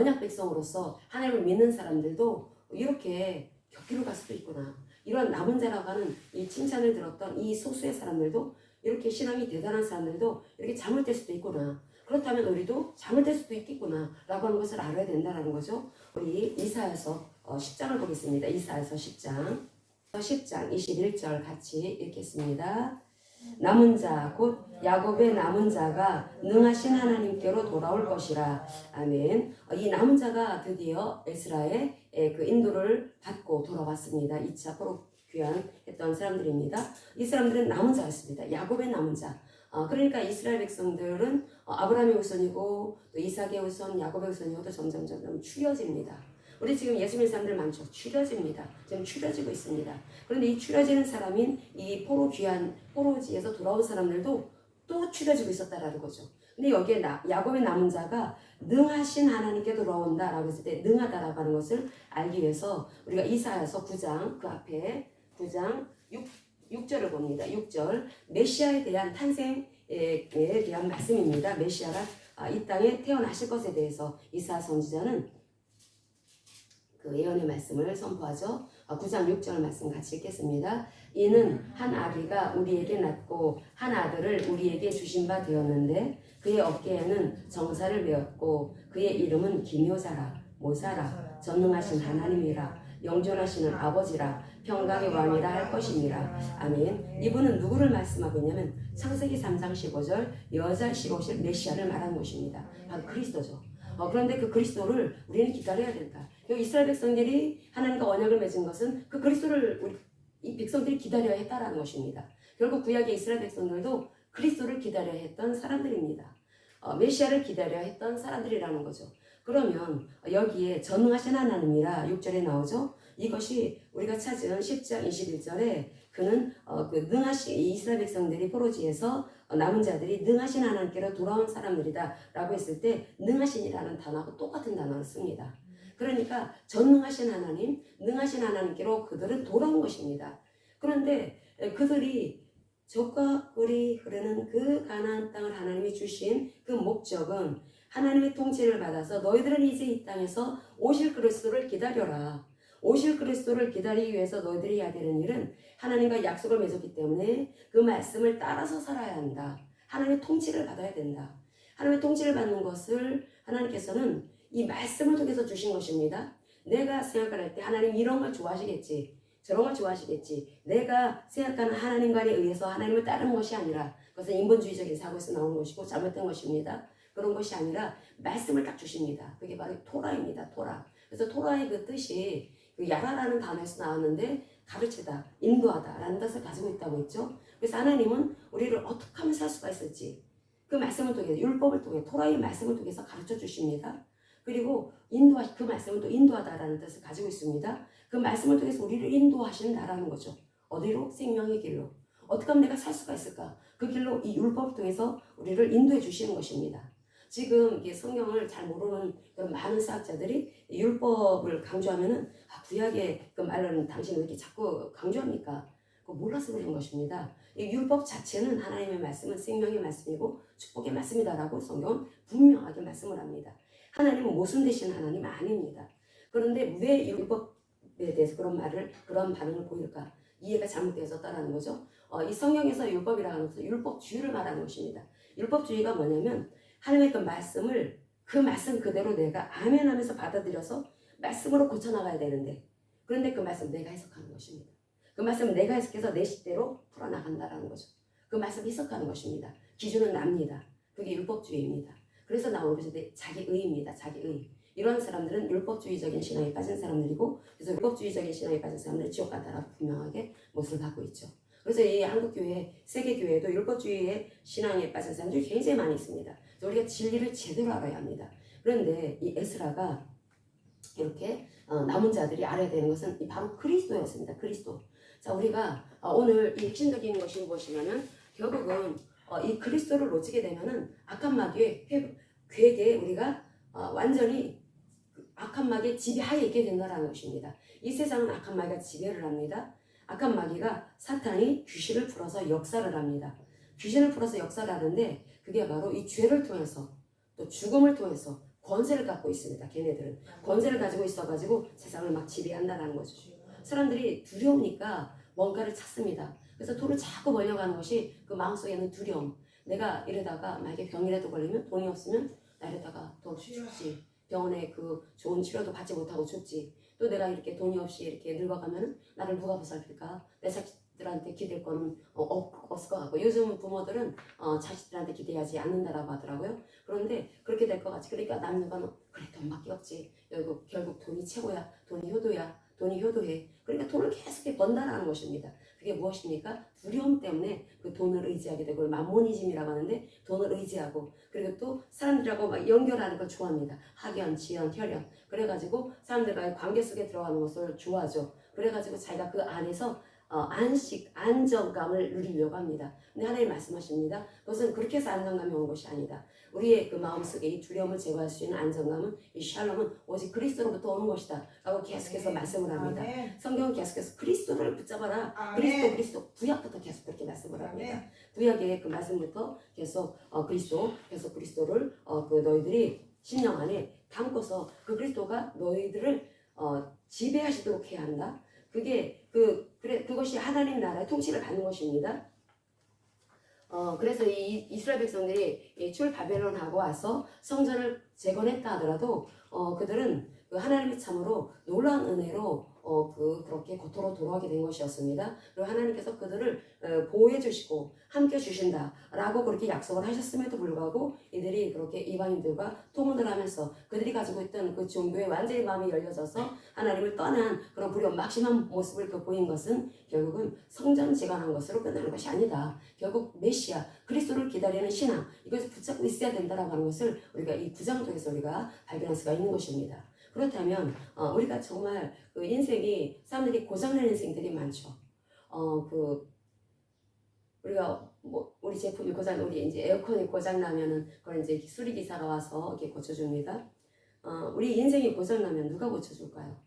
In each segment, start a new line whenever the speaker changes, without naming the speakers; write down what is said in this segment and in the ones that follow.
언약 백성으로서 하나님을 믿는 사람들도 이렇게 격기로 갈 수도 있구나. 이런 남은 자라고 하는 이 칭찬을 들었던 이 소수의 사람들도 이렇게 신앙이 대단한 사람들도 이렇게 잠을 들 수도 있구나. 그렇다면 우리도 잠을 들 수도 있겠구나 라고 하는 것을 알아야 된다는 거죠. 우리 이사야서 10장을 보겠습니다. 이사야서 10장 21절 같이 읽겠습니다. 남은 자 곧 야곱의 남은 자가 능하신 하나님께로 돌아올 것이라. 아멘. 이 남은 자가 드디어 에스라의 그 인도를 받고 돌아왔습니다. 2차 포로 귀환했던 사람들입니다. 이 사람들은 남은 자였습니다. 야곱의 남은 자. 그러니까 이스라엘 백성들은 아브라함의 후손이고 또 이삭의 후손, 야곱의 후손이고 또 점점 추려집니다. 우리 지금 예수 믿는 사람들 많죠. 추려집니다. 지금 추려지고 있습니다. 그런데 이 추려지는 사람인 이 포로지에서 돌아온 사람들도 또 추려지고 있었다라는 거죠. 근데 여기에 야곱의 남은 자가 능하신 하나님께 돌아온다라고 했을 때 능하다라고 하는 것을 알기 위해서 우리가 이사야서 9장 그 앞에 9장 6절을 봅니다. 6절 메시아에 대한 탄생에 대한 말씀입니다. 메시아가 이 땅에 태어나실 것에 대해서 이사야 선지자는 그 예언의 말씀을 선포하죠. 9장 6절 말씀 같이 읽겠습니다. 이는 한 아기가 우리에게 낳고 한 아들을 우리에게 주신 바 되었는데 그의 어깨에는 정사를 메었고 그의 이름은 기묘자라 모사라 전능하신 하나님이라 영존하시는 아버지라 평강의 왕이라 할 것입니다. 아멘. 이분은 누구를 말씀하고 있냐면 창세기 3장 15절 여자시 오실 메시아를 말하는 것입니다. 바로 그리스도죠. 그런데 그 그리스도를 우리는 기다려야 된다. 이스라엘 백성들이 하나님과 언약을 맺은 것은 그 그리스도를 이 백성들이 기다려야 했다라는 것입니다. 결국 구약의 이스라엘 백성들도 그리스도를 기다려야 했던 사람들입니다. 메시아를 기다려야 했던 사람들이라는 거죠. 그러면 여기에 전능하신 하나님이라 6절에 나오죠. 이것이 우리가 찾은 10장 21절에 그는 그 능하신 이스라엘 백성들이 포로지에서 남은 자들이 능하신 하나님께로 돌아온 사람들이다 라고 했을 때 능하신이라는 단어하고 똑같은 단어를 씁니다. 그러니까 전능하신 하나님, 능하신 하나님께로 그들은 돌아온 것입니다. 그런데 그들이 적과 꿀이 흐르는 그 가나안 땅을 하나님이 주신 그 목적은 하나님의 통치를 받아서 너희들은 이제 이 땅에서 오실 그리스도를 기다려라. 오실 그리스도를 기다리기 위해서 너희들이 해야 되는 일은 하나님과 약속을 맺었기 때문에 그 말씀을 따라서 살아야 한다. 하나님의 통치를 받아야 된다. 하나님의 통치를 받는 것을 하나님께서는 이 말씀을 통해서 주신 것입니다. 내가 생각할 때 하나님 이런 걸 좋아하시겠지. 저런 걸 좋아하시겠지. 내가 생각하는 하나님과에 의해서 하나님을 따르는 것이 아니라 그것은 인본주의적인 사고에서 나오는 것이고 잘못된 것입니다. 그런 것이 아니라 말씀을 딱 주십니다. 그게 바로 토라입니다. 토라. 그래서 토라의 그 뜻이 그 야라라는 단어에서 나왔는데 가르치다, 인도하다 라는 뜻을 가지고 있다고 했죠. 그래서 하나님은 우리를 어떻게 하면 살 수가 있을지 그 말씀을 통해서 율법을 통해 토라의 말씀을 통해서 가르쳐 주십니다. 그리고 그 말씀은 또 인도하다라는 뜻을 가지고 있습니다. 그 말씀을 통해서 우리를 인도하신다라는 거죠. 어디로? 생명의 길로. 어떻게 하면 내가 살 수가 있을까? 그 길로 이 율법을 통해서 우리를 인도해 주시는 것입니다. 지금 이게 성경을 잘 모르는 그런 많은 사학자들이 율법을 강조하면은 구약의 그 말로는 당신은 왜 이렇게 자꾸 강조합니까? 그거 몰라서 그런 것입니다. 이 율법 자체는 하나님의 말씀은 생명의 말씀이고 축복의 말씀이다라고 성경은 분명하게 말씀을 합니다. 하나님은 모순되신 하나님 아닙니다. 그런데 왜 율법에 대해서 그런 반응을 보일까? 이해가 잘못되어졌다라는 거죠. 이 성경에서 율법이라는 것은 율법주의를 말하는 것입니다. 율법주의가 뭐냐면 하나님의 그 말씀을 그 말씀 그대로 내가 아멘 하면서 받아들여서 말씀으로 고쳐나가야 되는데 그런데 그 말씀 내가 해석하는 것입니다. 그 말씀을 내가 해석해서 내 식대로 풀어나간다라는 거죠. 그 말씀 해석하는 것입니다. 기준은 납니다. 그게 율법주의입니다. 그래서 나오는 것이 자기의입니다. 자기의. 이런 사람들은 율법주의적인 신앙에 빠진 사람들이고 그래서 율법주의적인 신앙에 빠진 사람들은 지옥 간다라고 분명하게 못을 갖고 있죠. 그래서 이 한국교회, 세계교회도 율법주의의 신앙에 빠진 사람들이 굉장히 많이 있습니다. 그래서 우리가 진리를 제대로 알아야 합니다. 그런데 이 에스라가 이렇게 남은 자들이 알아야 되는 것은 바로 그리스도였습니다. 그리스도. 자, 우리가 오늘 이 핵심적인 것이 무엇이냐면 결국은 이 그리스도를 놓치게 되면은 악한 마귀의 괴계에 우리가 완전히 악한 마귀의 지배하에 있게 된다는 것입니다. 이 세상은 악한 마귀가 지배를 합니다. 악한 마귀가 사탄이 귀신을 풀어서 역사를 합니다. 귀신을 풀어서 역사를 하는데 그게 바로 이 죄를 통해서 또 죽음을 통해서 권세를 갖고 있습니다. 걔네들은 권세를 가지고 있어가지고 세상을 막 지배한다라는 거죠. 사람들이 두려우니까 뭔가를 찾습니다. 그래서 돈을 자꾸 벌려가는 것이 그 마음속에 있는 두려움. 내가 이러다가 만약에 병이라도 걸리면 돈이 없으면 나 이러다가 또 죽지. 병원에 그 좋은 치료도 받지 못하고 죽지. 또 내가 이렇게 돈이 없이 이렇게 늙어가면 나를 누가 보살필까? 내 자식들한테 기댈 거는 없을 것 같고, 요즘 부모들은 자식들한테 기대하지 않는다라고 하더라고요. 그런데 그렇게 될 것 같이. 그러니까 남녀가 그래 돈밖에 없지. 결국 돈이 최고야. 돈이 효도야. 돈이 효도해. 그러니까 돈을 계속 번다라는 것입니다. 그게 무엇입니까? 두려움 때문에 그 돈을 의지하게 되고, 만모니즘이라고 하는데 돈을 의지하고, 그리고 또 사람들하고 막 연결하는 걸 좋아합니다. 학연, 지연, 혈연. 그래가지고 사람들과의 관계 속에 들어가는 것을 좋아하죠. 그래가지고 자기가 그 안에서 안식, 안정감을 누리려고 합니다. 근데 하나님 말씀하십니다. 그것은 그렇게 해서 안정감이 온 것이 아니다. 우리의 그 마음속에 이 두려움을 제거할 수 있는 안정감은, 이 샬롬은 오직 그리스도로부터 오는 것이다 라고 계속해서 말씀을 합니다. 성경은 계속해서 그리스도를 붙잡아라. 그리스도 구약부터 계속 그렇게 말씀을 합니다. 구약의 그 말씀부터 계속 계속 그리스도를 그 너희들이 심령 안에 담고서 그 그리스도가 너희들을 지배하시도록 해야 한다. 그것이 하나님 나라의 통치를 받는 것입니다. 그래서 이 이스라엘 백성들이 출 바벨론하고 와서 성전을 재건했다 하더라도 그들은 그 하나님의 참으로 놀라운 은혜로 그렇게 고토로 돌아오게 된 것이었습니다. 그리고 하나님께서 그들을 보호해 주시고 함께 주신다라고 그렇게 약속을 하셨음에도 불구하고 이들이 그렇게 이방인들과 통혼을 하면서 그들이 가지고 있던 그 종교에 완전히 마음이 열려져서 하나님을 떠난 그런 불연막심한 모습을 보인 것은 결국은 성전 재건한 것으로 끝나는 것이 아니다. 결국 메시아 그리스도를 기다리는 신앙, 이것을 붙잡고 있어야 된다라고 하는 것을 우리가 이 9장 통해서 우리가 발견할 수가 있는 것입니다. 그렇다면 우리가 정말 그 인생이, 사람들이 고장난 인생들이 많죠. 우리가 우리 제품이 우리 이제 에어컨이 고장 나면은 그걸 이제 수리 기사가 와서 이렇게 고쳐줍니다. 우리 인생이 고장 나면 누가 고쳐줄까요?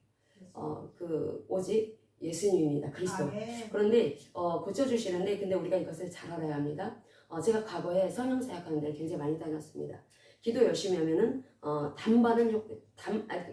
오직 예수님입니다. 그리스도. 그런데 고쳐주시는데, 근데 우리가 이것을 잘 알아야 합니다. 제가 과거에 성령 사역하는 데를 굉장히 많이 다녔습니다. 기도 열심히 하면은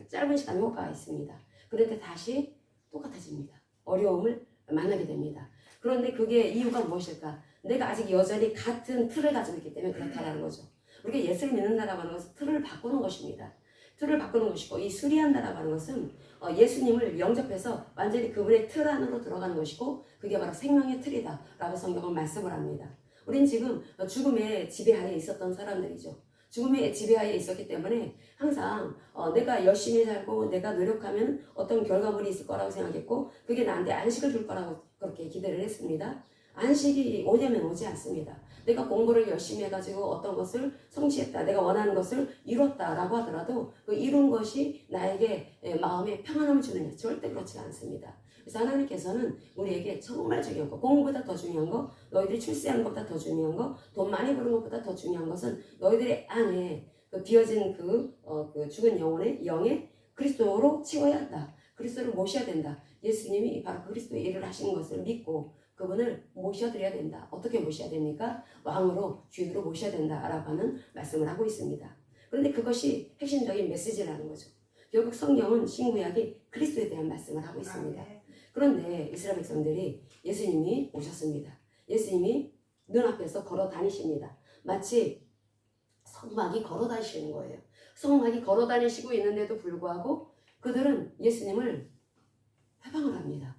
짧은 시간 효과가 있습니다. 그런데 다시 똑같아집니다. 어려움을 만나게 됩니다. 그런데 그게 이유가 무엇일까? 내가 아직 여전히 같은 틀을 가지고 있기 때문에 그렇다라는 거죠. 우리가 예수를 믿는다라고 하는 것은 틀을 바꾸는 것입니다. 틀을 바꾸는 것이고, 이 수리한다라고 하는 것은 예수님을 영접해서 완전히 그분의 틀 안으로 들어가는 것이고, 그게 바로 생명의 틀이다 라고 성경은 말씀을 합니다. 우린 지금 죽음의 지배하에 있었던 사람들이죠. 죽음의 지배하에 있었기 때문에 항상 내가 열심히 살고 내가 노력하면 어떤 결과물이 있을 거라고 생각했고, 그게 나한테 안식을 줄 거라고 그렇게 기대를 했습니다. 안식이 오냐면 오지 않습니다. 내가 공부를 열심히 해가지고 어떤 것을 성취했다, 내가 원하는 것을 이뤘다라고 하더라도 그 이룬 것이 나에게 마음에 평안함을 주느냐? 절대 그렇지 않습니다. 그래서 하나님께서는 우리에게 정말 중요한 거, 공부보다 더 중요한 거, 너희들이 출세하는 것보다 더 중요한 거, 돈 많이 버는 것보다 더 중요한 것은 너희들의 안에 그 비어진 그 죽은 영에 그리스도로 채워야 한다. 그리스도를 모셔야 된다. 예수님이 바로 그리스도의 일을 하시는 것을 믿고 그분을 모셔드려야 된다. 어떻게 모셔야 됩니까? 왕으로, 주인으로 모셔야 된다라고 하는 말씀을 하고 있습니다. 그런데 그것이 핵심적인 메시지라는 거죠. 결국 성경은 신구약이 그리스도에 대한 말씀을 하고 있습니다. 그런데 이스라엘 백성들이 예수님이 오셨습니다. 예수님이 눈앞에서 걸어 다니십니다. 마치 성막이 걸어 다니시는 거예요. 성막이 걸어 다니시고 있는데도 불구하고 그들은 예수님을 회방을 합니다.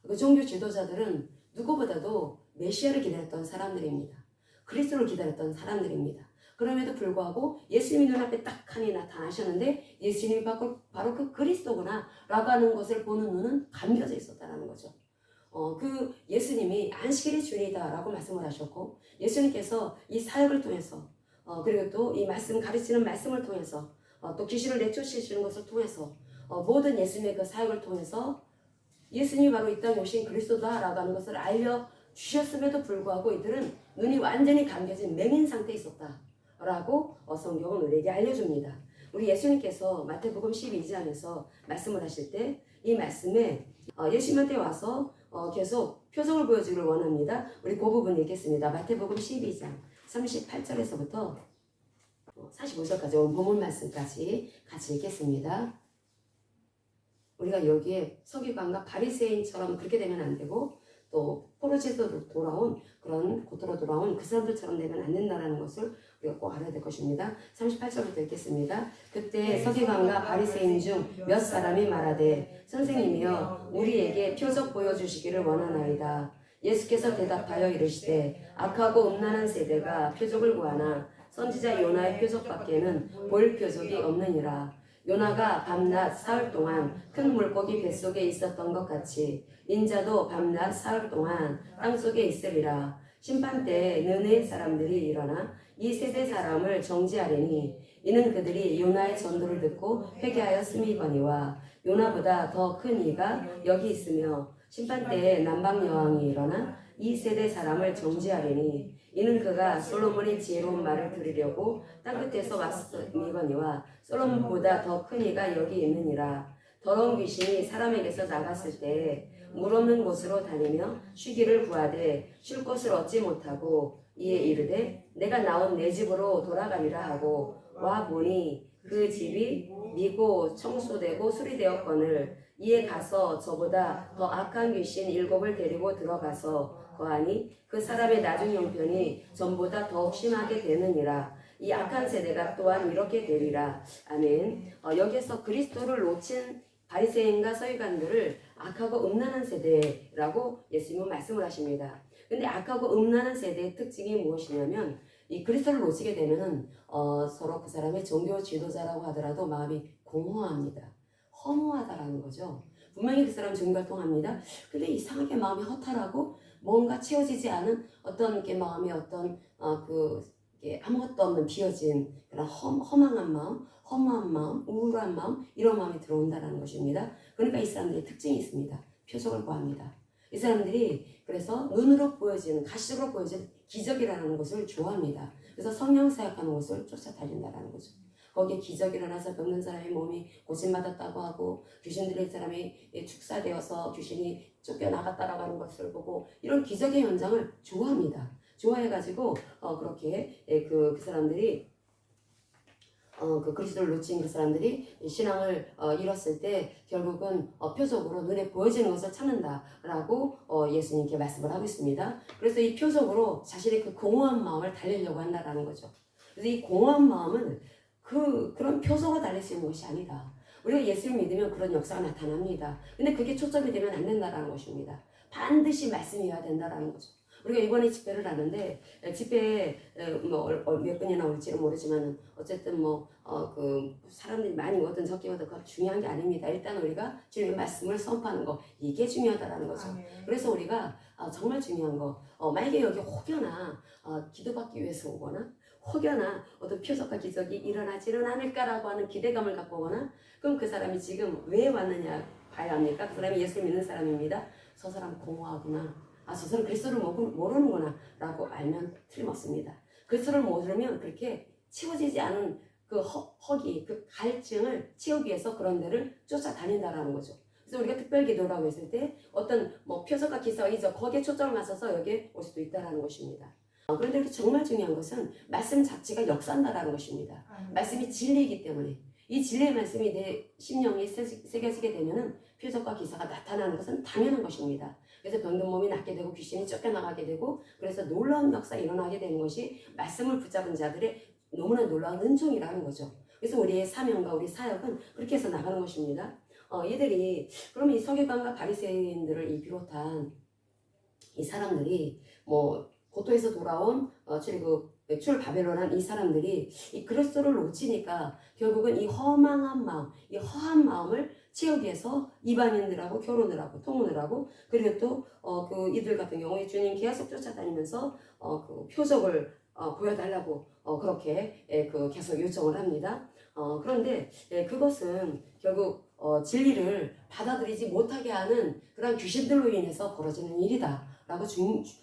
그 종교 지도자들은 누구보다도 메시아를 기다렸던 사람들입니다. 그리스도를 기다렸던 사람들입니다. 그럼에도 불구하고 예수님이 눈앞에 딱 하니 나타나셨는데 예수님이 바로 그 그리스도구나 라고 하는 것을 보는 눈은 감겨져 있었다는 거죠. 그 예수님이 안식일의 주인이다 라고 말씀을 하셨고, 예수님께서 이 사역을 통해서 그리고 또 이 말씀 가르치는 말씀을 통해서 또 귀신을 내쫓으시는 것을 통해서 모든 예수님의 그 사역을 통해서 예수님이 바로 이 땅에 오신 그리스도다 라고 하는 것을 알려주셨음에도 불구하고 이들은 눈이 완전히 감겨진 맹인 상태에 있었다 라고 성경은 우리에게 알려줍니다. 우리 예수님께서 마태복음 12장에서 말씀을 하실 때 이 말씀에 예수님한테 와서 계속 표정을 보여주기를 원합니다. 우리 그 부분 읽겠습니다. 마태복음 12장 38절에서부터 45절까지 오늘 본문 말씀까지 같이 읽겠습니다. 우리가 여기에 서기관과 바리새인처럼 그렇게 되면 안 되고 또 포로제도 돌아온 그런 곧으로 돌아온 그 사람들처럼 되면 안 된다는 것을 우리가 꼭 알아야 될 것입니다. 38절부터 읽겠습니다. 그때 서기관과 바리새인 중 몇 사람이 말하되 선생님이여 우리에게 표적 보여주시기를 원하나이다. 예수께서 대답하여 이르시되 악하고 음란한 세대가 표적을 구하나 선지자 요나의 표적밖에는 볼 표적이 없느니라. 요나가 밤낮 사흘 동안 큰 물고기 뱃속에 있었던 것 같이 인자도 밤낮 사흘 동안 땅속에 있으리라. 심판 때에 느느의 사람들이 일어나 이 세대 사람을 정죄하리니 이는 그들이 요나의 전도를 듣고 회개하였음이거니와 요나보다 더 큰 이가 여기 있으며 심판 때에 남방 여왕이 일어나 이 세대 사람을 정죄하리니 이는 그가 솔로몬의 지혜로운 말을 들으려고 땅끝에서 왔음이거니와 솔로몬보다 더 큰 이가 여기 있느니라. 더러운 귀신이 사람에게서 나갔을 때 물 없는 곳으로 다니며 쉬기를 구하되 쉴 곳을 얻지 못하고 이에 이르되 내가 나온 내 집으로 돌아가리라 하고 와 보니 그 집이 미고 청소되고 수리되었거늘 이에 가서 저보다 더 악한 귀신 7을 데리고 들어가서 거하니 그 사람의 나중 형편이 전보다 더욱 심하게 되느니라. 이 악한 세대가 또한 이렇게 되리라. 아멘. 여기에서 그리스도를 놓친 바리새인과 서기관들을 악하고 음란한 세대라고 예수님은 말씀을 하십니다. 근데 악하고 음란한 세대의 특징이 무엇이냐면 이 그리스도를 놓치게 되면은 서로 그 사람의 종교 지도자라고 하더라도 마음이 공허합니다. 허무하다라는 거죠. 분명히 그 사람 종교활동합니다. 근데 이상하게 마음이 허탈하고 뭔가 채워지지 않은 어떤 게 마음의 어떤 아무것도 없는 비어진 그런 허망한 마음, 허무한 마음, 우울한 마음 이런 마음이 들어온다는 것입니다. 그러니까 이 사람들의 특징이 있습니다. 표적을 구합니다. 이 사람들이 그래서 눈으로 보여지는 가시적으로 보여지는 기적이라는 것을 좋아합니다. 그래서 성령 사역하는 것을 쫓아다닌다는 거죠. 거기에 기적이 일어나서 병든 사람의 몸이 고침받았다고 하고 귀신 들린 사람이 축사되어서 귀신이 쫓겨나갔다라고 하는 것을 보고 이런 기적의 현장을 좋아합니다. 좋아해가지고 그렇게 그 사람들이 그 그리스도를 놓친 그 사람들이 신앙을 잃었을 때 결국은 표적으로 눈에 보여지는 것을 찾는다라고 예수님께 말씀을 하고 있습니다. 그래서 이 표적으로 자신의 그 공허한 마음을 달리려고 한다라는 거죠. 그래서 이 공허한 마음은 그런 표적으로 달릴 수 있는 것이 아니다. 우리가 예수를 믿으면 그런 역사가 나타납니다. 근데 그게 초점이 되면 안 된다라는 것입니다. 반드시 말씀이어야 된다라는 거죠. 우리가 이번에 집회를 하는데 집회에 몇 분이나 올지는 모르지만 어쨌든 그 사람들이 많이 오든 적게 오든 그건 중요한 게 아닙니다. 일단 우리가 주님의 말씀을 선포하는 거 이게 중요하다라는 거죠. 그래서 우리가 정말 중요한 거 만약에 여기 혹여나 기도받기 위해서 오거나 혹여나 어떤 표적과 기적이 일어나지는 않을까라고 하는 기대감을 갖고 오거나 그럼 그 사람이 지금 왜 왔느냐 봐야 합니까? 그 사람이 예수를 믿는 사람입니다. 저 사람 공허하구나. 저 사람 그리스도를 모르는구나 라고 알면 틀림없습니다. 그리스도를 모르면 그렇게 채워지지 않은 그 허기, 그 갈증을 채우기 위해서 그런 데를 쫓아다닌다라는 거죠. 그래서 우리가 특별 기도라고 했을 때 어떤 표적과 기적이죠. 거기에 초점을 맞춰서 여기에 올 수도 있다라는 것입니다. 그런데 정말 중요한 것은 말씀 자체가 역사한다라는 것입니다. 말씀이 진리이기 때문에 이 진리의 말씀이 내 심령에 새겨지게 되면은 표적과 기사가 나타나는 것은 당연한 것입니다. 그래서 병든 몸이 낫게 되고 귀신이 쫓겨나가게 되고 그래서 놀라운 역사가 일어나게 되는 것이 말씀을 붙잡은 자들의 너무나 놀라운 은총이라는 거죠. 그래서 우리의 사명과 우리 사역은 그렇게 해서 나가는 것입니다. 이들이 그러면 이 서기관과 바리새인들을 비롯한 이 사람들이 고토에서 돌아온 출 바벨론한 이 사람들이 이 그리스도를 놓치니까 결국은 이 허망한 마음, 이 허한 마음을 채우기 위해서 이방인들하고 결혼을 하고 통혼을 하고 그리고 또 이들 같은 경우에 주님 계속 쫓아다니면서 그 표적을 보여달라고 그렇게 계속 요청을 합니다. 그런데 그것은 결국 진리를 받아들이지 못하게 하는 그런 귀신들로 인해서 벌어지는 일이다 라고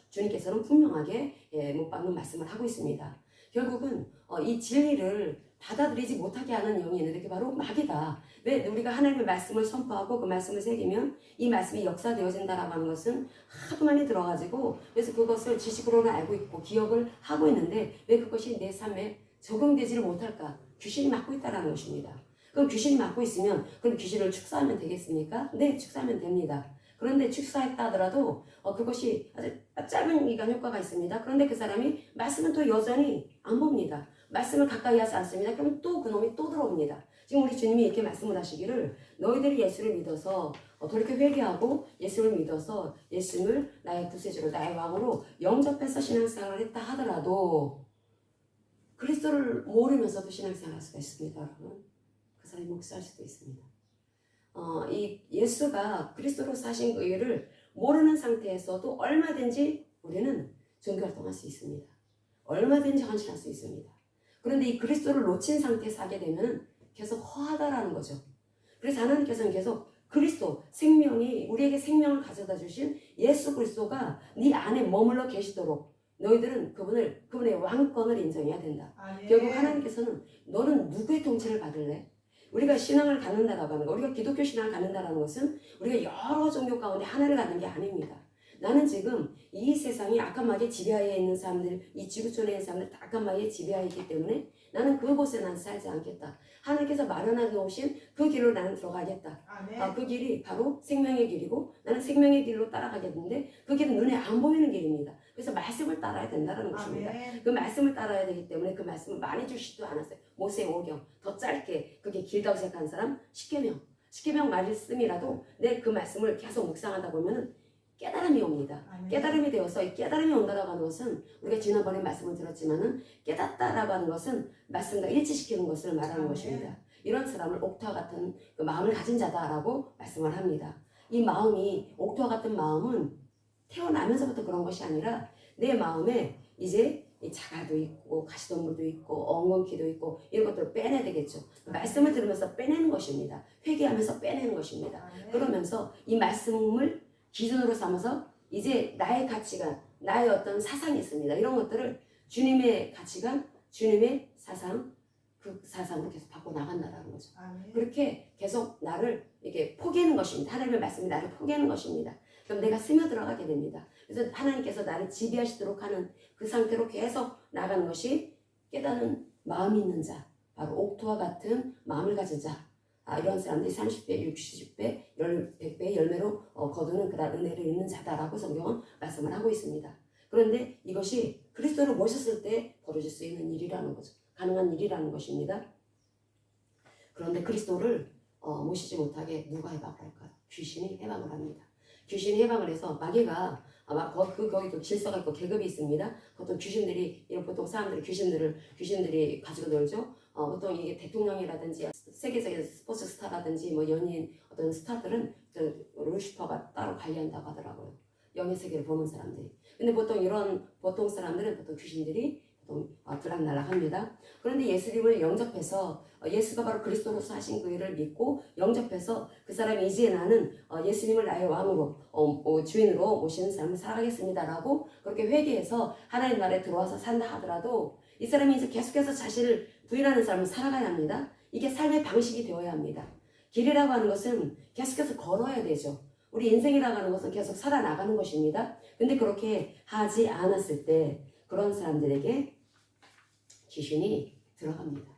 주님께서는 분명하게 못 박는 말씀을 하고 있습니다. 결국은 이 진리를 받아들이지 못하게 하는 영이 있는데 그게 바로 마귀다. 왜 우리가 하나님의 말씀을 선포하고 그 말씀을 새기면 이 말씀이 역사되어진다라고 하는 것은 하도 많이 들어가지고 그래서 그것을 지식으로는 알고 있고 기억을 하고 있는데 왜 그것이 내 삶에 적용되지를 못할까? 귀신이 맡고 있다는 것입니다. 그럼 귀신이 맡고 있으면 그럼 귀신을 축사하면 되겠습니까? 네, 축사하면 됩니다. 그런데 축사했다 하더라도 그것이 아주 짧은 기간 효과가 있습니다. 그런데 그 사람이 말씀은 또 여전히 안 봅니다. 말씀을 가까이 하지 않습니다. 그럼 또 그놈이 또 들어옵니다. 지금 우리 주님이 이렇게 말씀을 하시기를 너희들이 예수를 믿어서 돌이켜 회개하고 예수를 믿어서 예수를 나의 구세주로 나의 왕으로 영접해서 신앙생활을 했다 하더라도 그리스도를 모르면서도 신앙생활 할 수가 있습니다. 여러분. 그 사람이 목사할 수도 있습니다. 이 예수가 그리스도로 사신 그 일을 모르는 상태에서도 얼마든지 우리는 종교활동할 수 있습니다. 얼마든지 헌신할 수 있습니다. 그런데 이 그리스도를 놓친 상태에서 하게 되면 계속 허하다라는 거죠. 그래서 하나님께서는 계속 그리스도, 생명이 우리에게 생명을 가져다 주신 예수 그리스도가 네 안에 머물러 계시도록 너희들은 그분의 왕권을 인정해야 된다. 결국 하나님께서는 너는 누구의 통치를 받을래? 우리가 신앙을 갖는다라고 하는 거, 우리가 기독교 신앙을 갖는다라는 것은 우리가 여러 종교 가운데 하나를 갖는 게 아닙니다. 나는 지금 이 세상이 악한 지배하에 있는 사람들, 이 지구촌에 있는 사람들 다 악한 마귀의 지배하에 있기 때문에 나는 그곳에 난 살지 않겠다. 하나님께서 마련해 놓으신 그 길로 나는 들어가겠다. 그 길이 바로 생명의 길이고 나는 생명의 길로 따라가겠는데 그 길은 눈에 안 보이는 길입니다. 그래서 말씀을 따라야 된다는 것입니다. 그 말씀을 따라야 되기 때문에 그 말씀을 많이 주시지도 않았어요. 모세 오경 더 짧게 그게 길다고 생각하는 사람 10계명 말씀이라도 내 그 말씀을 계속 묵상하다 보면은 깨달음이 옵니다. 깨달음이 되어서 이 깨달음이 온다라고 하는 것은 우리가 지난번에 말씀을 들었지만은 깨닫다라고 하는 것은 말씀과 일치시키는 것을 말하는 것입니다. 이런 사람을 옥토와 같은 그 마음을 가진 자다라고 말씀을 합니다. 이 마음이 옥토와 같은 마음은 태어나면서부터 그런 것이 아니라 내 마음에 이제 자갈도 있고 가시덤불도 있고 엉겅퀴도 있고 이런 것들을 빼내야 되겠죠. 말씀을 들으면서 빼내는 것입니다. 회개하면서 빼내는 것입니다. 그러면서 이 말씀을 기준으로 삼아서 이제 나의 가치관, 나의 어떤 사상이 있습니다. 이런 것들을 주님의 가치관, 주님의 사상, 그 사상으로 계속 바꿔 나간다라는 거죠. 그렇게 계속 나를 이렇게 포개는 것입니다. 하나님의 말씀이 나를 포개는 것입니다. 그럼 내가 스며들어가게 됩니다. 그래서 하나님께서 나를 지배하시도록 하는 그 상태로 계속 나가는 것이 깨닫는 마음이 있는 자, 바로 옥토와 같은 마음을 가진 자. 이런 사람들이 30배, 60배, 100배의 열매로 거두는 그런 은혜를 있는 자다라고 성경은 말씀을 하고 있습니다. 그런데 이것이 그리스도를 모셨을 때 벌어질 수 있는 일이라는 거죠. 가능한 일이라는 것입니다. 그런데 그리스도를 모시지 못하게 누가 해방을 할까요? 귀신이 해방을 합니다. 귀신이 해방을 해서 마귀가 거기도 질서가 있고 계급이 있습니다. 보통 귀신들이 이런 보통 사람들이 귀신들이 가지고 놀죠. 보통 이게 대통령이라든지 세계적인 스포츠 스타라든지 뭐 연예인 어떤 스타들은 루시퍼가 따로 관리한다고 하더라고요. 영의 세계를 보는 사람들이. 근데 보통 사람들은 보통 귀신들이 보통 들락날락합니다. 그런데 예수님을 영접해서 예수가 바로 그리스도로서 하신 그 일을 믿고 영접해서 그 사람이 이제 나는 예수님을 나의 왕으로 주인으로 모시는 삶을 살아가겠습니다라고 그렇게 회개해서 하나님 나라에 들어와서 산다 하더라도 이 사람이 이제 계속해서 자신을 부인하는 삶을 살아가야 합니다. 이게 삶의 방식이 되어야 합니다. 길이라고 하는 것은 계속해서 걸어야 되죠. 우리 인생이라고 하는 것은 계속 살아나가는 것입니다. 근데 그렇게 하지 않았을 때 그런 사람들에게 귀신이 들어갑니다.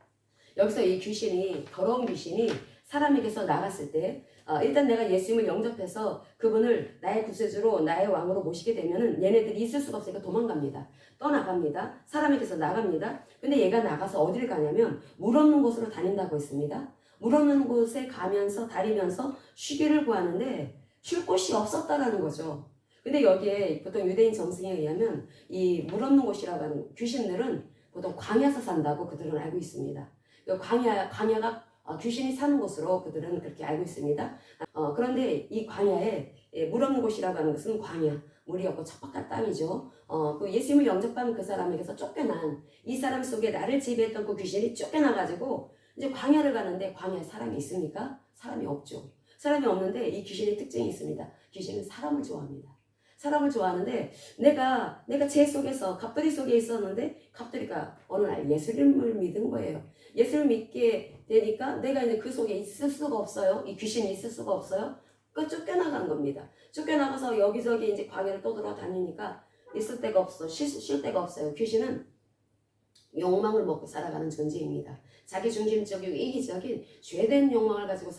여기서 이 귀신이, 더러운 귀신이 사람에게서 나갔을 때 일단 내가 예수님을 영접해서 그분을 나의 구세주로 나의 왕으로 모시게 되면은 얘네들이 있을 수가 없으니까 도망갑니다. 떠나갑니다. 사람에게서 나갑니다. 근데 얘가 나가서 어디를 가냐면 물 없는 곳으로 다닌다고 했습니다. 물 없는 곳에 가면서 다니면서 쉬기를 구하는데 쉴 곳이 없었다라는 거죠. 근데 여기에 보통 유대인 정승에 의하면 이 물 없는 곳이라고 하는 귀신들은 보통 광야에서 산다고 그들은 알고 있습니다. 광야가 귀신이 사는 곳으로 그들은 그렇게 알고 있습니다. 그런데 이 광야에 물 없는 곳이라고 하는 것은 광야, 물이 없고 척박한 땅이죠. 그 예수님을 영접한 그 사람에게서 쫓겨난 이 사람 속에 나를 지배했던 그 귀신이 쫓겨나가지고 이제 광야를 가는데 광야에 사람이 있습니까? 사람이 없죠. 사람이 없는데 이 귀신의 특징이 있습니다. 귀신은 사람을 좋아합니다. 사람을 좋아하는데 내가 제 속에서 갑돌이 속에 있었는데 갑돌이가 어느 날 예수님을 믿은 거예요. 예수를 믿게 되니까 내가 이제 그 속에 있을 수가 없어요. 이 귀신이 있을 수가 없어요. 그러니까 쫓겨나간 겁니다. 쫓겨나가서 여기저기 이제 광야를 떠돌아다니니까 있을 데가 없어. 쉴 데가 없어요. 귀신은 욕망을 먹고 살아가는 존재입니다. 자기 중심적이고 이기적인 죄된 욕망을 가지고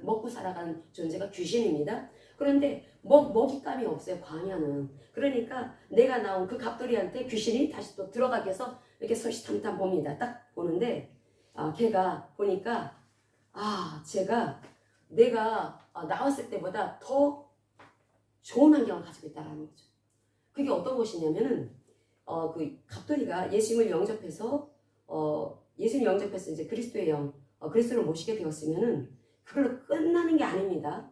먹고 살아가는 존재가 귀신입니다. 그런데 먹잇감이 없어요, 광야는. 그러니까 내가 나온 그 갑돌이한테 귀신이 다시 또 들어가게 해서 이렇게 서시탐탐 봅니다. 딱 보는데 걔가 보니까 제가 내가 나왔을 때보다 더 좋은 환경을 가지고 있다는 거죠. 그게 어떤 것이냐면은 그 갑돌이가 예수님을 영접해서 이제 그리스도의 그리스도를 모시게 되었으면은 그걸로 끝나는 게 아닙니다.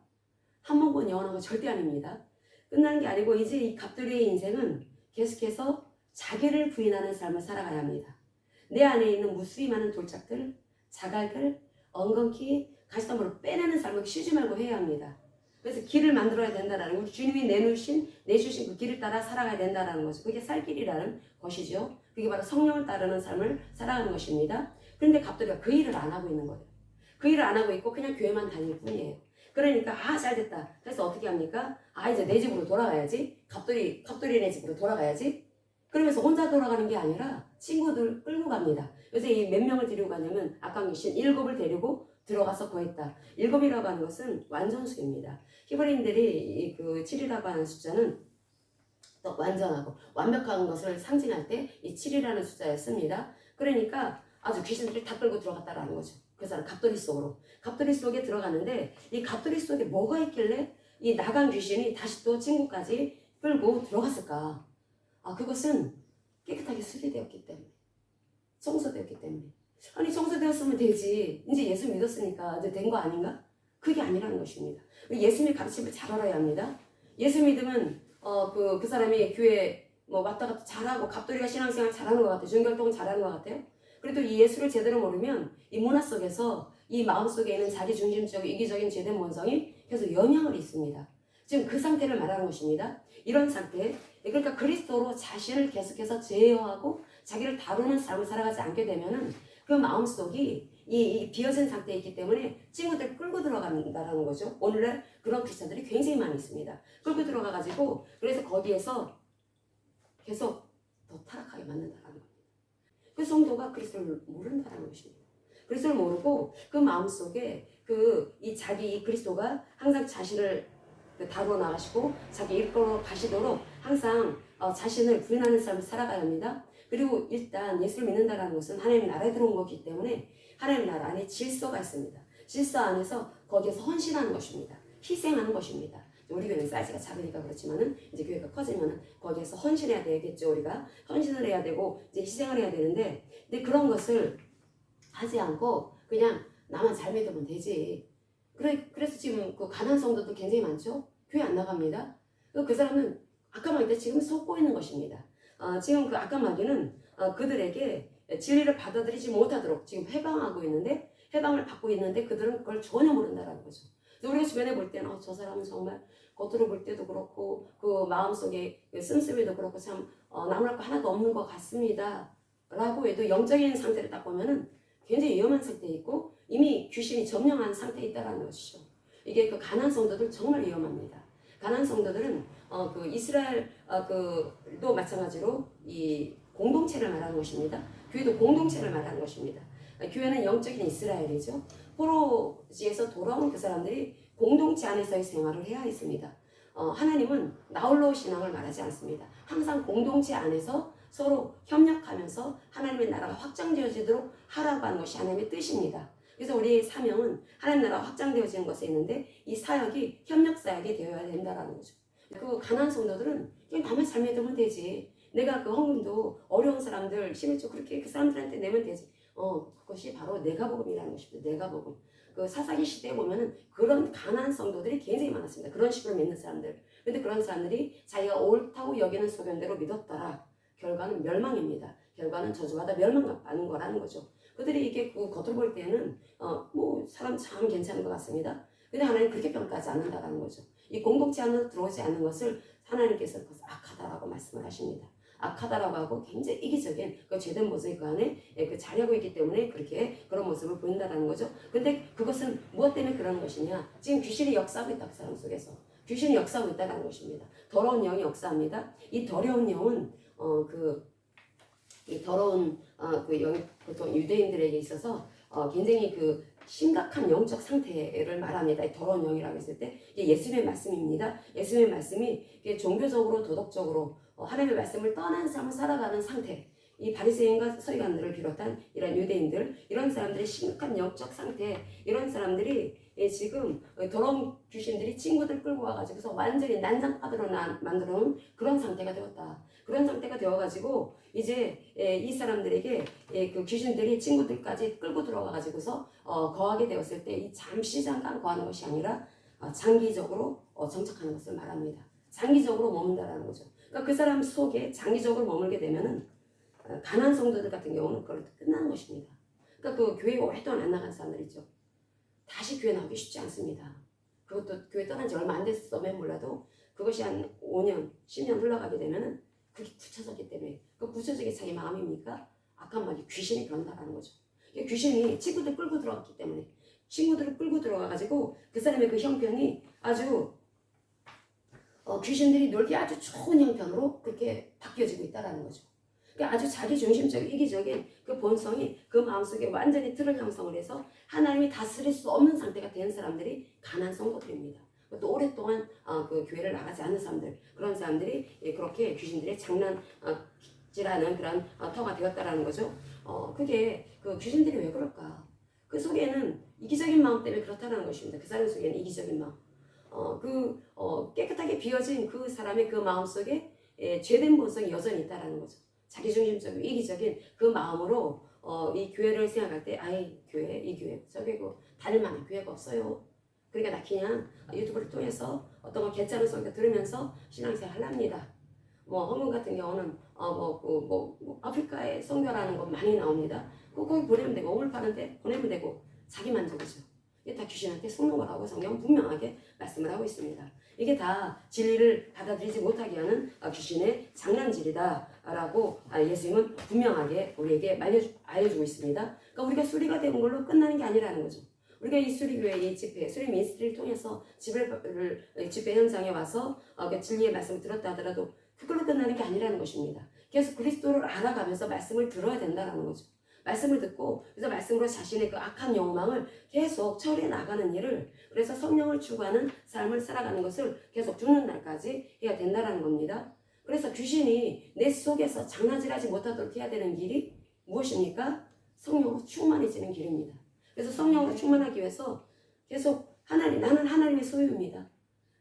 한 번 본 영원한 거 절대 아닙니다. 끝나는 게 아니고 이제 이 갑돌이의 인생은 계속해서 자기를 부인하는 삶을 살아가야 합니다. 내 안에 있는 무수히 많은 돌짝들, 자갈들, 엉겅퀴, 가시덤불을 빼내는 삶을 쉬지 말고 해야 합니다. 그래서 길을 만들어야 된다라는 우리 주님이 내주신 그 길을 따라 살아가야 된다라는 거죠. 그게 살길이라는 것이죠. 그게 바로 성령을 따르는 삶을 살아가는 것입니다. 그런데 갑돌이가 그 일을 안 하고 있는 거예요. 그 일을 안 하고 있고 그냥 교회만 다닐 뿐이에요. 그러니까 잘됐다. 그래서 어떻게 합니까? 이제 내 집으로 돌아가야지. 갑돌이네 집으로 돌아가야지. 그러면서 혼자 돌아가는 게 아니라 친구들 끌고 갑니다. 그래서 이 몇 명을 데리고 가냐면 아까 계신 7을 데리고 들어가서 구했다. 7이라고 하는 것은 완전수입니다. 히브리인들이 그 7이라고 하는 숫자는 또 완전하고 완벽한 것을 상징할 때 이 7이라는 숫자를 씁니다. 그러니까 아주 귀신들이 다 끌고 들어갔다라는 거죠. 그 사람 갑돌이 속에 들어가는데 이 갑돌이 속에 뭐가 있길래 이 나간 귀신이 다시 또 친구까지 끌고 들어갔을까? 그것은 깨끗하게 수리되었기 때문에, 청소되었기 때문에. 아니 청소되었으면 되지. 이제 예수 믿었으니까 이제 된 거 아닌가? 그게 아니라는 것입니다. 예수님의 가르침을 잘 알아야 합니다. 예수 믿으면 그 사람이 교회 왔다 갔다 잘하고 갑돌이가 신앙생활 잘하는 것 같아요. 종교활동은 잘하는 것 같아요. 그래도 이 예수를 제대로 모르면 이 문화 속에서 이 마음속에 있는 자기중심적이고 이기적인 죄된 본성이 계속 영향을 있습니다. 지금 그 상태를 말하는 것입니다. 이런 상태, 그러니까 그리스도로 자신을 계속해서 제어하고 자기를 다루는 삶을 살아가지 않게 되면은 그 마음속이 이 비어진 상태에 있기 때문에 친구들 끌고 들어간다는 거죠. 오늘날 그런 크리스천들이 굉장히 많이 있습니다. 끌고 들어가가지고 그래서 거기에서 계속 더 타락하게 만든다는 겁니다. 그 성도가 그리스도를 모른다는 것입니다. 그리스도를 모르고 그 마음속에 이 그리스도가 항상 자신을 다루어 나가시고 자기 일거로 가시도록 항상 자신을 부인하는 삶을 살아가야 합니다. 그리고 일단 예수를 믿는다는 것은 하나님의 나라에 들어온 거기 때문에 하나님의 나라 안에 질서가 있습니다. 질서 안에서 거기에서 헌신하는 것입니다. 희생하는 것입니다. 우리 교회는 사이즈가 작으니까 그렇지만은 이제 교회가 커지면은 거기에서 헌신해야 되겠죠. 우리가 헌신을 해야 되고 이제 희생을 해야 되는데, 근데 그런 것을 하지 않고 그냥 나만 잘 믿으면 되지. 그래서 지금 그 가난한 성도도 굉장히 많죠. 교회 안 나갑니다. 그 사람은 악한 때 지금 속고 있는 것입니다. 지금 그 악한 마귀는 그들에게 진리를 받아들이지 못하도록 지금 해방하고 있는데, 해방을 받고 있는데 그들은 그걸 전혀 모른다는 거죠. 우리가 주변에 볼 때는 저 사람은 정말 겉으로 볼 때도 그렇고 그 마음속에 씀씀이도 그렇고 참 나무랄 거 하나도 없는 것 같습니다 라고 해도 영적인 상태를 딱 보면은 굉장히 위험한 상태에 있고 이미 귀신이 점령한 상태에 있다는 것이죠. 이게 그 가난한 성도들 정말 위험합니다. 가난한 성도들은 그 이스라엘 도 마찬가지로 이 공동체를 말하는 것입니다. 교회도 공동체를 말하는 것입니다. 교회는 영적인 이스라엘이죠. 포로지에서 돌아온 그 사람들이 공동체 안에서의 생활을 해야 했습니다. 하나님은 나홀로 신앙을 말하지 않습니다. 항상 공동체 안에서 서로 협력하면서 하나님의 나라가 확장되어지도록 하라고 하는 것이 하나님의 뜻입니다. 그래서 우리의 사명은 하나님 나라가 확장되어지는 것에 있는데 이 사역이 협력 사역이 되어야 된다는 거죠. 그 가난한 성도들은 그냥 나만 잘 믿으면 되지. 내가 그 헌금도 어려운 사람들 11조 그렇게 그 사람들한테 내면 되지. 그것이 바로 내가복음이라는 것입니다. 내가복음. 그 사사기 시대에 보면은 그런 가난한 성도들이 굉장히 많았습니다. 그런 식으로 믿는 사람들. 근데 그런 사람들이 자기가 옳다고 여기는 소견대로 믿었더라. 결과는 멸망입니다. 결과는 저주받아 멸망받는 거라는 거죠. 그들이 이게 겉으로 볼 때는 사람 참 괜찮은 것 같습니다. 근데 하나님 그렇게 평가하지 않는다는 거죠. 이 공동체 안으로 들어오지 않는 것을 하나님께서 악하다라고 말씀을 하십니다. 악하다라고 하고 굉장히 이기적인 그 죄된 모습이 그 안에 자리하고 있기 때문에 그런 모습을 보인다는 거죠. 근데 그것은 무엇 때문에 그러는 것이냐? 지금 귀신이 역사하고 있다, 그 사람 속에서. 귀신이 역사하고 있다는 것입니다. 더러운 영이 역사합니다. 이 더러운 영은 이 더러운 보통 유대인들에게 있어서 굉장히 그 심각한 영적 상태를 말합니다. 이 더러운 영이라고 했을 때 이게 예수님의 말씀입니다. 예수님의 말씀이 종교적으로 도덕적으로 하나님의 말씀을 떠난 삶을 살아가는 상태, 이 바리새인과 서기관들을 비롯한 이런 유대인들, 이런 사람들의 심각한 영적 상태, 이런 사람들이 지금 더러운 귀신들이 친구들 끌고 와가지고서 완전히 난장파들로 만들어 놓은 그런 상태가 되었다. 그런 상태가 되어가지고 이제 이 사람들에게 그 귀신들이 친구들까지 끌고 들어와가지고서 거하게 되었을 때 이 잠시 잠깐 거하는 것이 아니라 장기적으로 정착하는 것을 말합니다. 장기적으로 머문다라는 거죠. 그러니까 그 사람 속에 장기적으로 머물게 되면은 가난한 성도들 같은 경우는 그걸 끝나는 것입니다. 그러니까 그 교회 오랫동안 안 나간 사람들 있죠. 다시 교회 나오기 쉽지 않습니다. 그것도 교회 떠난 지 얼마 안 됐으면 몰라도 그것이 한 5년, 10년 흘러가게 되면은 그게 굳혀졌기 때문에 그 굳혀진 게 자기 마음입니까? 악한 말이 귀신이 그런다라는 거죠. 귀신이 친구들 끌고 들어갔기 때문에 친구들을 끌고 들어가가지고 그 사람의 그 형편이 아주 귀신들이 놀기 아주 좋은 형편으로 그렇게 바뀌어지고 있다라는 거죠. 그러니까 아주 자기중심적인 이기적인 그 본성이 그 마음속에 완전히 틀을 형성을 해서 하나님이 다스릴 수 없는 상태가 된 사람들이 가난한 성도들입니다. 또 오랫동안 그 교회를 나가지 않은 사람들, 그런 사람들이 그렇게 귀신들의 장난질하는 그런 터가 되었다라는 거죠. 그게 그 귀신들이 왜 그럴까? 그 속에는 이기적인 마음 때문에 그렇다는 것입니다. 그 사람 속에는 이기적인 마음. 깨끗하게 비워진 그 사람의 그 마음 속에 죄된 본성이 여전히 있다라는 거죠. 자기중심적이고 이기적인 그 마음으로 이 교회를 생각할 때 아이 교회 이 교회 저 교회고 다닐 만한 교회가 없어요. 그러니까 나 그냥 유튜브를 통해서 어떤 거 괜찮은 소리가 들으면서 신앙생활 하랍니다. 헌금 같은 경우는 아프리카에 선교라는 거 많이 나옵니다. 거기 보내면 되고 오물 파는데 보내면 되고 자기 만족이죠. 이게 다 귀신한테 속는 거라고 성경은 분명하게 말씀을 하고 있습니다. 이게 다 진리를 받아들이지 못하게 하는 귀신의 장난질이다라고 예수님은 분명하게 우리에게 알려주고 있습니다. 그러니까 우리가 수리가 되는 걸로 끝나는 게 아니라는 거죠. 우리가 이 수리교회 이 집회, 수리 미니스트리를 통해서 집회 현장에 와서 진리의 말씀을 들었다 하더라도 그걸로 끝나는 게 아니라는 것입니다. 계속 그리스도를 알아가면서 말씀을 들어야 된다는 거죠. 말씀을 듣고 그래서 말씀으로 자신의 그 악한 욕망을 계속 처리해 나가는 일을, 그래서 성령을 추구하는 삶을 살아가는 것을 계속 죽는 날까지 해야 된다는 겁니다. 그래서 귀신이 내 속에서 장난질하지 못하도록 해야 되는 길이 무엇입니까? 성령으로 충만해지는 길입니다. 그래서 성령으로 충만하기 위해서 계속 나는 하나님의 소유입니다.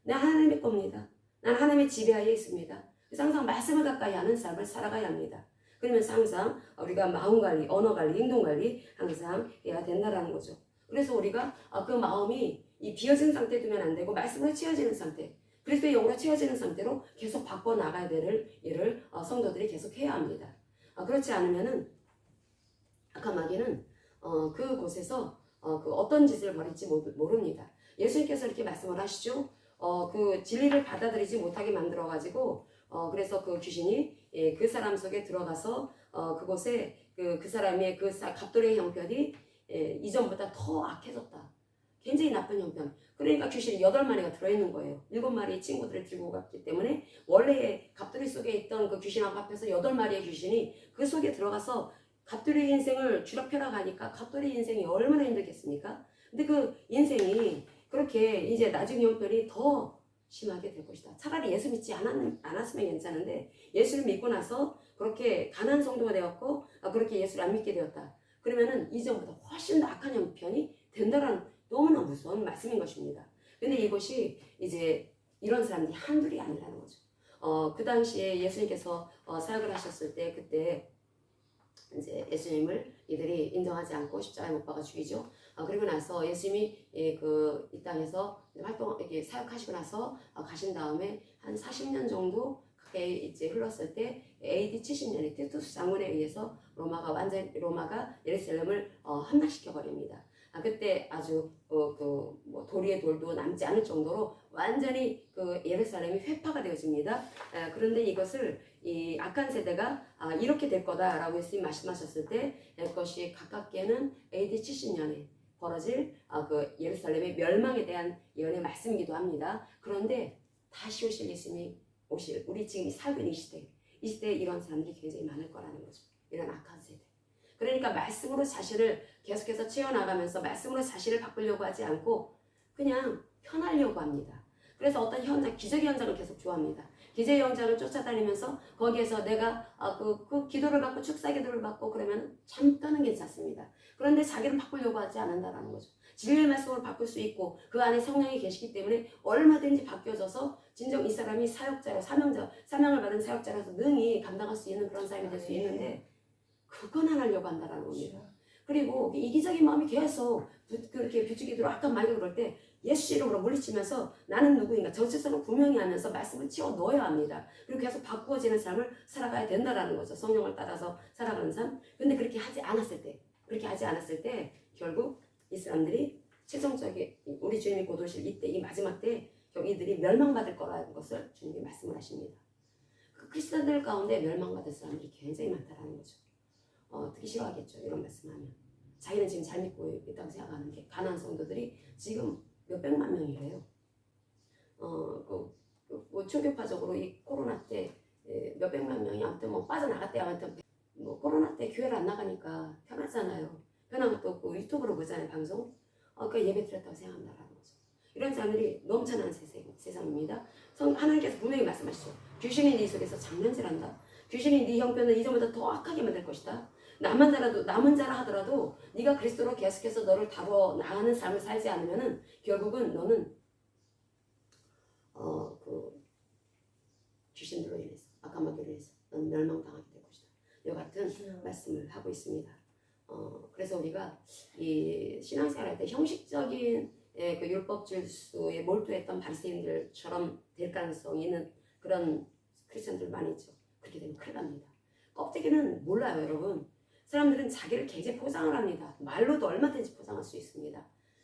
나 하나님의 겁니다. 나는 하나님의 지배하에 있습니다. 그래서 항상 말씀을 가까이 하는 삶을 살아가야 합니다. 그러면서 항상 우리가 마음관리, 언어관리, 행동관리 항상 해야 된다는 거죠. 그래서 우리가 그 마음이 이 비어진 상태에 두면 안 되고 말씀으로 채워지는 상태, 그리스도의 영으로 채워지는 상태로 계속 바꿔나가야 될 일을 성도들이 계속 해야 합니다. 그렇지 않으면은 악한 마귀는 그곳에서 그 어떤 짓을 벌일지 모릅니다. 예수님께서 이렇게 말씀을 하시죠. 그 진리를 받아들이지 못하게 만들어가지고 그래서 그 귀신이 그 사람 속에 들어가서 그곳에 그 사람의 그 갑돌의 형편이 이전보다 더 악해졌다. 굉장히 나쁜 형편. 그러니까 귀신이 8마리가 들어있는 거예요. 7마리의 친구들을 들고 갔기 때문에 원래 갑돌이 속에 있던 그 귀신하고 합해서 8마리의 귀신이 그 속에 들어가서 갑돌이의 인생을 쥐락펴락 하니까 갑돌이의 인생이 얼마나 힘들겠습니까? 근데 그 인생이 그렇게 이제 나중 형편이 더 심하게 될 것이다. 차라리 예수 믿지 않았으면 괜찮은데 예수를 믿고 나서 그렇게 가난한 성도가 되었고 그렇게 예수를 안 믿게 되었다. 그러면은 이전보다 훨씬 더 악한 형편이 된다는 너무나 무서운 말씀인 것입니다. 근데 이것이 이제 이런 사람들이 한둘이 아니라는 거죠. 그 당시에 예수님께서 사역을 하셨을 때 그때 이제 예수님을 이들이 인정하지 않고 십자가에 못 박아 죽이죠. 그리고 나서 예수님이 이 땅에서 이렇게 사역하시고 나서 가신 다음에 한 40년 정도 가까이 이제 흘렀을 때 AD 70년에 티투스 장군에 의해서 로마가 예루살렘을 함락시켜 버립니다. 그때 아주 도리의 돌도 남지 않을 정도로 완전히 그 예루살렘이 회파가 되어집니다. 그런데 이것을 이 악한 세대가 이렇게 될 거다라고 예수님 말씀하셨을 때 그것이 가깝게는 AD 70년에 벌어질 그 예루살렘의 멸망에 대한 예언의 말씀이기도 합니다. 그런데 다시 오실 예수님이 우리 지금 살고 있는 이 시대에 이런 사람들이 굉장히 많을 거라는 거죠. 이런 악한 세대. 그러니까 말씀으로 자신을 계속해서 채워나가면서 말씀으로 자신을 바꾸려고 하지 않고 그냥 편하려고 합니다. 그래서 어떤 현장, 기적의 현장을 계속 좋아합니다. 기적의 현장을 쫓아다니면서 거기에서 내가 그 기도를 받고 축사 기도를 받고 그러면 잠깐은 괜찮습니다. 그런데 자기를 바꾸려고 하지 않는다라는 거죠. 진리의 말씀으로 바꿀 수 있고 그 안에 성령이 계시기 때문에 얼마든지 바뀌어져서 진정 이 사람이 사역자로 사명을 받은 사역자라서 능히 감당할 수 있는 그런 사람이 될 수 있는데 그건 안 하려고 한다라는 겁니다. 그리고 이기적인 마음이 계속 그렇게 부추기도록 아까 말이 그럴 때 예수 이름으로 물리치면서 나는 누구인가 정체성을 분명히 하면서 말씀을 치워 넣어야 합니다. 그리고 계속 바꾸어지는 삶을 살아가야 된다라는 거죠. 성령을 따라서 살아가는 삶. 근데 그렇게 하지 않았을 때 결국 이 사람들이 최종적인 우리 주님이 곧 오실 이때 이 마지막 때 결국 이들이 멸망받을 거라는 것을 주님이 말씀을 하십니다. 그 크리스천들 가운데 멸망받을 사람들이 굉장히 많다라는 거죠. 듣기 싫어하겠죠. 이런 말씀하면. 자기는 지금 잘 믿고 있다고 생각하는 게 가난한 성도들이 지금 몇백만 명이래요. 충격파적으로 이 코로나 때 몇백만 명이 아무튼 뭐 빠져나갔대요. 아무튼 뭐 코로나 때 교회를 안 나가니까 편하잖아요. 편하고 또 그 유튜브로 보잖아요. 방송. 그 예배 드렸다고 생각한다라는 거죠. 이런 사람들이 넘쳐나는 세상입니다. 하나님께서 분명히 말씀하시죠. 귀신이 네 속에서 장난질한다. 귀신이 네 형편을 이전보다 더 악하게 만들 것이다. 남은 자라 하더라도 네가 그리스도로 계속해서 너를 다뤄 나가는 삶을 살지 않으면은 결국은 너는 그 귀신들로 인해서 악마들로 인해서 너는 멸망당하게 될 것이다. 이와 같은 말씀을 하고 있습니다. 그래서 우리가 이 신앙생활 할 때 형식적인 그 율법 질서에 몰두했던 바리새인들처럼 될 가능성이 있는 그런 크리스천들 많이 있죠. 그렇게 되면 큰일 납니다. 껍데기는 몰라요, 여러분. 사람들은 자기를 굉장히 포장을 합니다. 말로도 얼마든지 포장할 수 있습니다.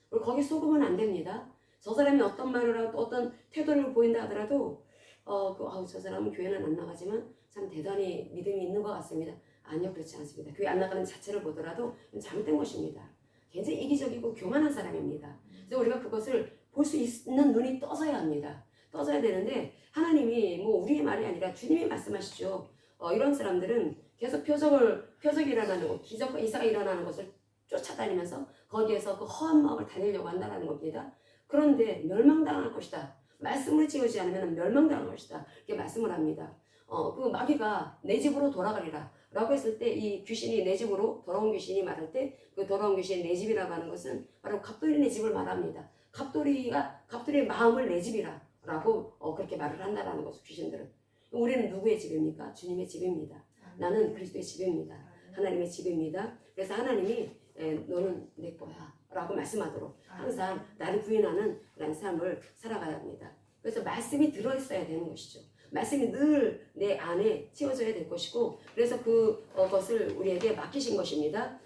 그리고 거기 속으면 안 됩니다. 저 사람이 어떤 말을 하고 어떤 태도를 보인다 하더라도 저 사람은 교회는 안 나가지만 참 대단히 믿음이 있는 것 같습니다. 아니요, 그렇지 않습니다. 교회 안 나가는 자체를 보더라도 잘못된 것입니다. 굉장히 이기적이고 교만한 사람입니다. 그래서 우리가 그것을 볼 수 있는 눈이 떠져야 합니다. 떠져야 되는데 하나님이 뭐 우리의 말이 아니라 주님이 말씀하시죠. 이런 사람들은 계속 표적이 일어나는 것, 기적과 이사가 일어나는 것을 쫓아다니면서 거기에서 그 허한 마음을 달리려고 한다는 겁니다. 그런데 멸망당할 것이다. 말씀을 지우지 않으면 멸망당할 것이다. 이렇게 말씀을 합니다. 그 마귀가 내 집으로 돌아가리라 라고 했을 때 이 귀신이 내 집으로 돌아온 귀신이 말할 때 그 돌아온 귀신이 내 집이라고 하는 것은 바로 갑돌이 내 집을 말합니다. 갑돌이의 마음을 내 집이라 라고 그렇게 말을 한다라는 것을 귀신들은. 우리는 누구의 집입니까? 주님의 집입니다. 나는 그리스도의 집입니다. 하나님의 집입니다. 그래서 하나님이 너는 내 거야 라고 말씀하도록 항상 나를 부인하는 그런 삶을 살아가야 합니다. 그래서 말씀이 들어있어야 되는 것이죠. 말씀이 늘 내 안에 채워져야 될 것이고 그래서 그것을 우리에게 맡기신 것입니다.